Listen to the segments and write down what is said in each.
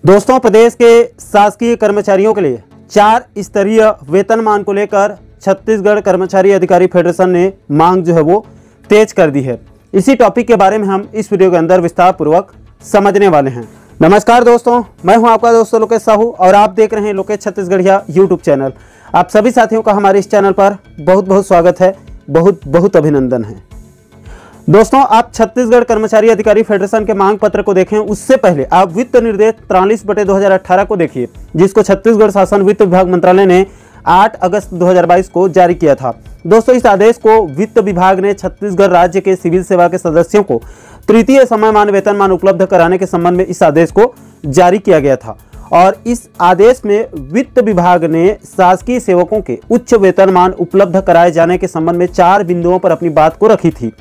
दोस्तों, प्रदेश के शासकीय कर्मचारियों के लिए 4 स्तरीय वेतनमान को लेकर छत्तीसगढ़ कर्मचारी अधिकारी फेडरेशन ने मांग जो है वो तेज कर दी है। इसी टॉपिक के बारे में हम इस वीडियो के अंदर विस्तार पूर्वक समझने वाले हैं। नमस्कार दोस्तों, मैं हूं आपका दोस्त लोकेश साहू और आप देख रहे हैं लोकेश छत्तीसगढ़िया यूट्यूब चैनल। आप सभी साथियों का हमारे इस चैनल पर बहुत बहुत स्वागत है, बहुत बहुत अभिनंदन है। दोस्तों, आप छत्तीसगढ़ कर्मचारी अधिकारी फेडरेशन के मांग पत्र को देखें उससे पहले आप वित्त निर्देश 43/2018 को देखिए, जिसको छत्तीसगढ़ शासन वित्त विभाग मंत्रालय ने 8 अगस्त 2022 को जारी किया था। दोस्तों, इस आदेश को वित्त विभाग ने छत्तीसगढ़ राज्य के सिविल सेवा के सदस्यों को तृतीय समयमान वेतनमान उपलब्ध कराने के संबंध में इस आदेश को जारी किया गया था और इस आदेश में वित्त विभाग ने शासकीय सेवकों के उच्च वेतनमान उपलब्ध कराए जाने के संबंध में 4 बिंदुओं पर अपनी बात को रखी थी।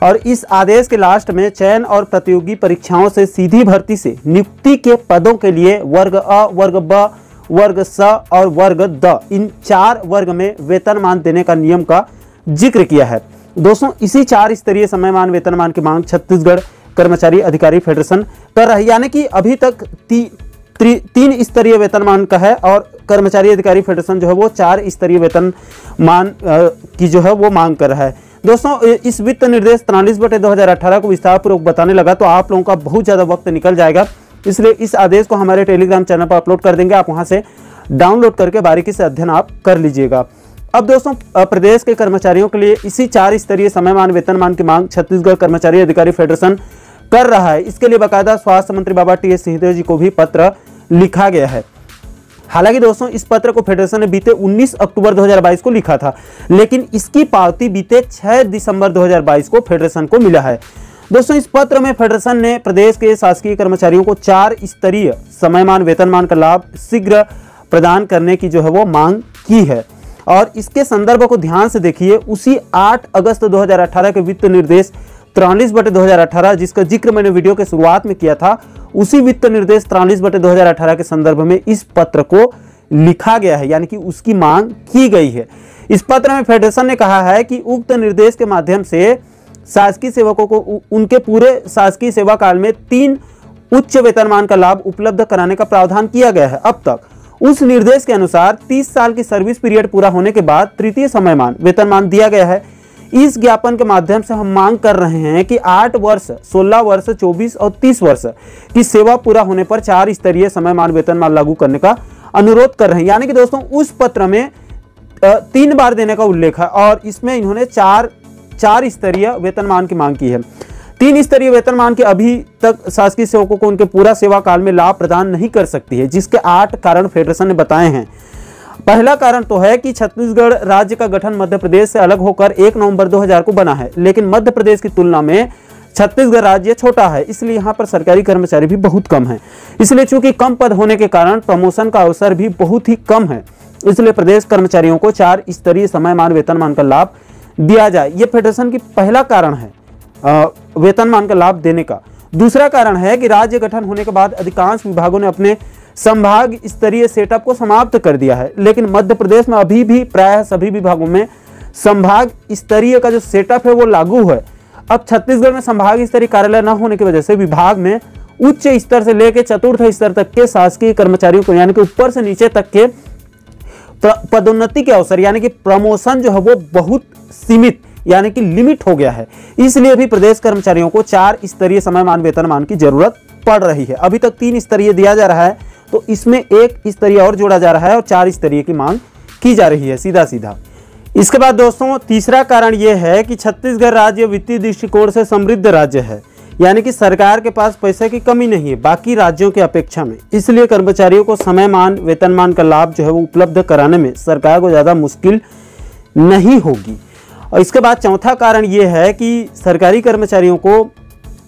और इस आदेश के लास्ट में चयन और प्रतियोगी परीक्षाओं से सीधी भर्ती से नियुक्ति के पदों के लिए वर्ग अ, वर्ग ब, वर्ग स और वर्ग द, इन 4 वर्ग में वेतनमान देने का नियम का जिक्र किया है। दोस्तों, इसी 4 स्तरीय समयमान वेतनमान की मांग छत्तीसगढ़ कर्मचारी अधिकारी फेडरेशन कर रहा है। यानी कि अभी तक 3 स्तरीय वेतनमान का है और कर्मचारी अधिकारी फेडरेशन जो है वो 4 स्तरीय वेतनमान की जो है वो मांग कर रहा है। दोस्तों, इस वित्त निर्देश 43/2018 को विस्तार पूर्वक बताने लगा तो आप लोगों का बहुत ज़्यादा वक्त निकल जाएगा, इसलिए इस आदेश को हमारे टेलीग्राम चैनल पर अपलोड कर देंगे। आप वहां से डाउनलोड करके बारीकी से अध्ययन आप कर लीजिएगा। अब दोस्तों, प्रदेश के कर्मचारियों के लिए इसी 4 स्तरीय समयमान वेतनमान की मांग छत्तीसगढ़ कर्मचारी अधिकारी फेडरेशन कर रहा है। इसके लिए बाकायदा स्वास्थ्य मंत्री बाबा टी.एस. सिंहदेव जी को भी पत्र लिखा गया है। हालांकि दोस्तों, इस पत्र को फेडरेशन ने बीते 19 अक्टूबर 2022 को लिखा था, लेकिन इसकी पावती बीते 6 दिसंबर 2022 को फेडरेशन को मिला है। दोस्तों, इस पत्र में फेडरेशन ने प्रदेश के शासकीय कर्मचारियों को 4 स्तरीय समयमान वेतनमान का लाभ शीघ्र प्रदान करने की जो है वो मांग की है और इसके संदर्भ को ध्यान से देखिए। उसी 8 अगस्त 2018 के वित्त निर्देश 43/2018 जिसका जिक्र मैंने वीडियो के शुरुआत में किया था, उसी वित्त निर्देश 43/2018 के संदर्भ में इस पत्र को लिखा गया है, यानी कि उसकी मांग की गई है। इस पत्र में फेडरेशन ने कहा है कि उक्त निर्देश के माध्यम से शासकीय सेवकों को उनके पूरे शासकीय सेवा काल में 3 उच्च वेतनमान का लाभ उपलब्ध कराने का प्रावधान किया गया है। अब तक उस निर्देश के अनुसार 30 साल की सर्विस पीरियड पूरा होने के बाद तृतीय समयमान वेतनमान दिया गया है। इस ज्ञापन के माध्यम से हम मांग कर रहे हैं कि 8 वर्ष, 16 वर्ष, 24 और 30 वर्ष की सेवा पूरा होने पर 4 स्तरीय समयमान वेतनमान लागू करने का अनुरोध कर रहे हैं। यानी कि दोस्तों, उस पत्र में 3 बार देने का उल्लेख है और इसमें इन्होंने 4 स्तरीय वेतनमान की मांग की है। 3 स्तरीय वेतनमान के अभी तक शासकीय सेवकों को उनके पूरा सेवा काल में लाभ प्रदान नहीं कर सकती है, जिसके 8 कारण फेडरेशन ने बताए हैं। पहला कारण तो है कि छत्तीसगढ़ राज्य का गठन मध्य प्रदेश से अलग होकर 1 नवंबर 2000 को बना है, लेकिन मध्य प्रदेश की तुलना में छत्तीसगढ़ राज्य छोटा है, इसलिए यहाँ पर सरकारी कर्मचारी भी बहुत कम है। इसलिए चूंकि कम पद होने के कारण प्रमोशन का अवसर भी बहुत ही कम है, इसलिए प्रदेश कर्मचारियों को 4 स्तरीय समयमान वेतनमान का लाभ दिया जाए। ये फेडरेशन की पहला कारण है वेतनमान का लाभ देने का। दूसरा कारण है कि राज्य गठन होने के बाद अधिकांश विभागों ने अपने संभाग स्तरीय सेटअप को समाप्त कर दिया है, लेकिन मध्य प्रदेश में अभी भी प्रायः सभी विभागों में संभाग स्तरीय का जो सेटअप है वो लागू है। अब छत्तीसगढ़ में संभाग स्तरीय कार्यालय न होने की वजह से विभाग में उच्च स्तर से लेकर चतुर्थ स्तर तक के शासकीय कर्मचारियों को, यानी कि ऊपर से नीचे तक के पदोन्नति के अवसर यानी कि प्रमोशन जो है वो बहुत सीमित यानी कि लिमिट हो गया है। इसलिए भी प्रदेश कर्मचारियों को 4 स्तरीय समयमान वेतनमान की जरूरत पड़ रही है। अभी तक 3 स्तरीय दिया जा रहा है, तो इसमें 1 स्तरीय और जोड़ा जा रहा है और 4 स्तरीय की मांग की जा रही है सीधा सीधा। इसके बाद दोस्तों, तीसरा कारण यह है कि छत्तीसगढ़ राज्य वित्तीय दृष्टिकोण से समृद्ध राज्य है, यानी कि सरकार के पास पैसे की कमी नहीं है बाकी राज्यों की अपेक्षा में। इसलिए कर्मचारियों को समयमान वेतनमान का लाभ जो है वो उपलब्ध कराने में सरकार को ज़्यादा मुश्किल नहीं होगी। और इसके बाद चौथा कारण ये है कि सरकारी कर्मचारियों को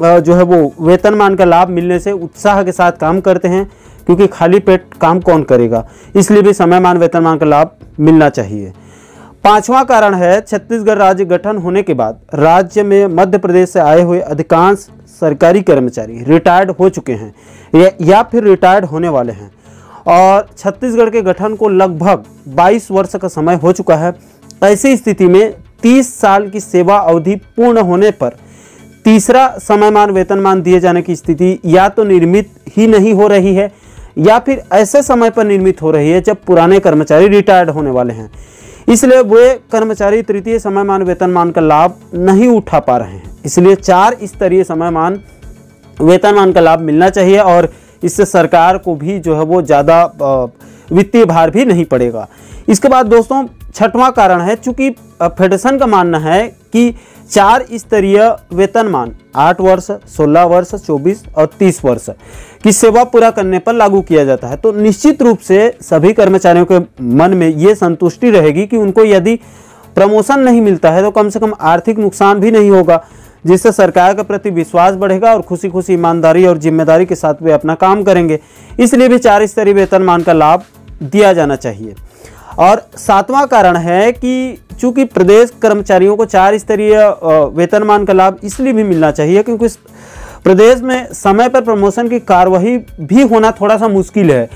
जो है वो वेतनमान का लाभ मिलने से उत्साह के साथ काम करते हैं, क्योंकि खाली पेट काम कौन करेगा, इसलिए भी समयमान वेतनमान का लाभ मिलना चाहिए। 5वां कारण है छत्तीसगढ़ राज्य गठन होने के बाद राज्य में मध्य प्रदेश से आए हुए अधिकांश सरकारी कर्मचारी रिटायर्ड हो चुके हैं या फिर रिटायर्ड होने वाले हैं और छत्तीसगढ़ के गठन को लगभग 22 वर्ष का समय हो चुका है। ऐसी स्थिति में 30 साल की सेवा अवधि पूर्ण होने पर तीसरा समयमान वेतनमान दिए जाने की स्थिति या तो निर्मित ही नहीं हो रही है या फिर ऐसे समय पर निर्मित हो रही है जब पुराने कर्मचारी रिटायर्ड होने वाले हैं, इसलिए वे कर्मचारी तृतीय समयमान वेतनमान का लाभ नहीं उठा पा रहे हैं। इसलिए 4 स्तरीय समयमान वेतनमान का लाभ मिलना चाहिए और इससे सरकार को भी जो है वो ज़्यादा वित्तीय भार भी नहीं पड़ेगा। इसके बाद दोस्तों छठवां कारण है, चूंकि फेडरेशन का मानना है कि 4 स्तरीय वेतनमान 8 वर्ष, 16 वर्ष, 24 और 30 वर्ष की सेवा पूरा करने पर लागू किया जाता है, तो निश्चित रूप से सभी कर्मचारियों के मन में ये संतुष्टि रहेगी कि उनको यदि प्रमोशन नहीं मिलता है तो कम से कम आर्थिक नुकसान भी नहीं होगा, जिससे सरकार के प्रति विश्वास बढ़ेगा और खुशी खुशी ईमानदारी और जिम्मेदारी के साथ वे अपना काम करेंगे। इसलिए भी 4 स्तरीय वेतनमान का लाभ दिया जाना चाहिए। और 7वां कारण है कि चूंकि प्रदेश कर्मचारियों को 4 स्तरीय वेतनमान का लाभ इसलिए भी मिलना चाहिए क्योंकि प्रदेश में समय पर प्रमोशन की कार्यवाही भी होना थोड़ा सा मुश्किल है,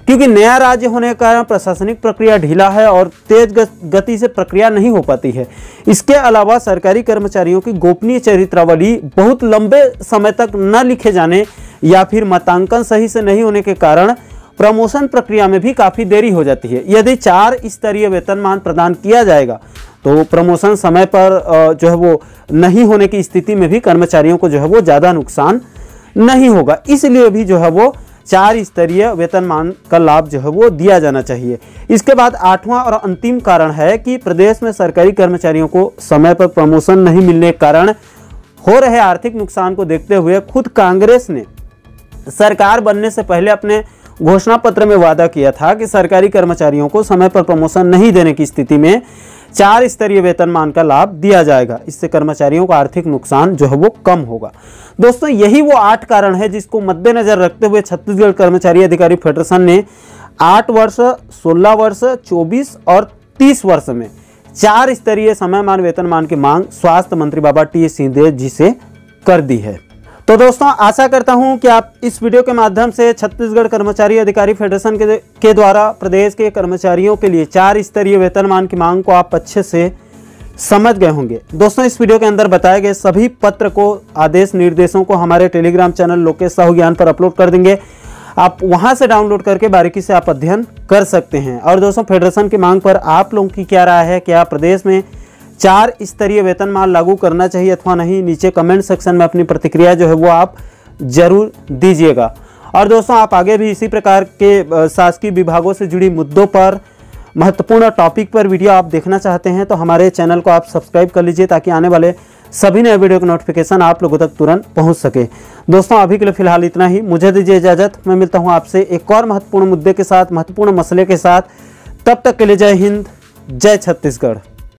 क्योंकि नया राज्य होने के कारण प्रशासनिक प्रक्रिया ढीला है और तेज गति से प्रक्रिया नहीं हो पाती है। इसके अलावा सरकारी कर्मचारियों की गोपनीय चरित्रावली बहुत लंबे समय तक न लिखे जाने या फिर मतांकन सही से नहीं होने के कारण प्रमोशन प्रक्रिया में भी काफ़ी देरी हो जाती है। यदि 4 स्तरीय वेतनमान प्रदान किया जाएगा तो प्रमोशन समय पर जो है वो नहीं होने की स्थिति में भी कर्मचारियों को जो है वो ज़्यादा नुकसान नहीं होगा। इसलिए भी जो है वो 4 स्तरीय वेतनमान का लाभ जो है वो दिया जाना चाहिए। इसके बाद 8वां और अंतिम कारण है कि प्रदेश में सरकारी कर्मचारियों को समय पर प्रमोशन नहीं मिलने के कारण हो रहे आर्थिक नुकसान को देखते हुए खुद कांग्रेस ने सरकार बनने से पहले अपने घोषणा पत्र में वादा किया था कि सरकारी कर्मचारियों को समय पर प्रमोशन नहीं देने की स्थिति में 4 स्तरीय वेतनमान का लाभ दिया जाएगा। इससे कर्मचारियों का आर्थिक नुकसान जो है वो कम होगा। दोस्तों यही वो 8 कारण है जिसको मद्देनजर रखते हुए छत्तीसगढ़ कर्मचारी अधिकारी फेडरेशन ने 8 वर्ष, 16 वर्ष, 24 और 30 वर्ष में 4 स्तरीय समयमान वेतनमान की मांग स्वास्थ्य मंत्री बाबा टी.एस. सिंहदेव जी से कर दी है। तो दोस्तों आशा करता हूं कि आप इस वीडियो के माध्यम से छत्तीसगढ़ कर्मचारी अधिकारी फेडरेशन के द्वारा प्रदेश के कर्मचारियों के लिए 4 स्तरीय वेतनमान की मांग को आप अच्छे से समझ गए होंगे। दोस्तों इस वीडियो के अंदर बताए गए सभी पत्र को, आदेश निर्देशों को हमारे टेलीग्राम चैनल लोकेश साहू ज्ञान पर अपलोड कर देंगे। आप वहां से डाउनलोड करके बारीकी से आप अध्ययन कर सकते हैं। और दोस्तों फेडरेशन की मांग पर आप लोगों की क्या राय है, क्या प्रदेश में 4 स्तरीय वेतनमान लागू करना चाहिए अथवा नहीं, नीचे कमेंट सेक्शन में अपनी प्रतिक्रिया जो है वो आप जरूर दीजिएगा। और दोस्तों आप आगे भी इसी प्रकार के शासकीय विभागों से जुड़ी मुद्दों पर, महत्वपूर्ण टॉपिक पर वीडियो आप देखना चाहते हैं तो हमारे चैनल को आप सब्सक्राइब कर लीजिए ताकि आने वाले सभी नए वीडियो की नोटिफिकेशन आप लोगों तक तुरंत पहुंच सके। दोस्तों अभी के लिए फिलहाल इतना ही, मुझे दीजिए इजाजत। मैं मिलता हूं आपसे एक और महत्वपूर्ण मुद्दे के साथ, महत्वपूर्ण मसले के साथ। तब तक के लिए जय हिंद, जय छत्तीसगढ़।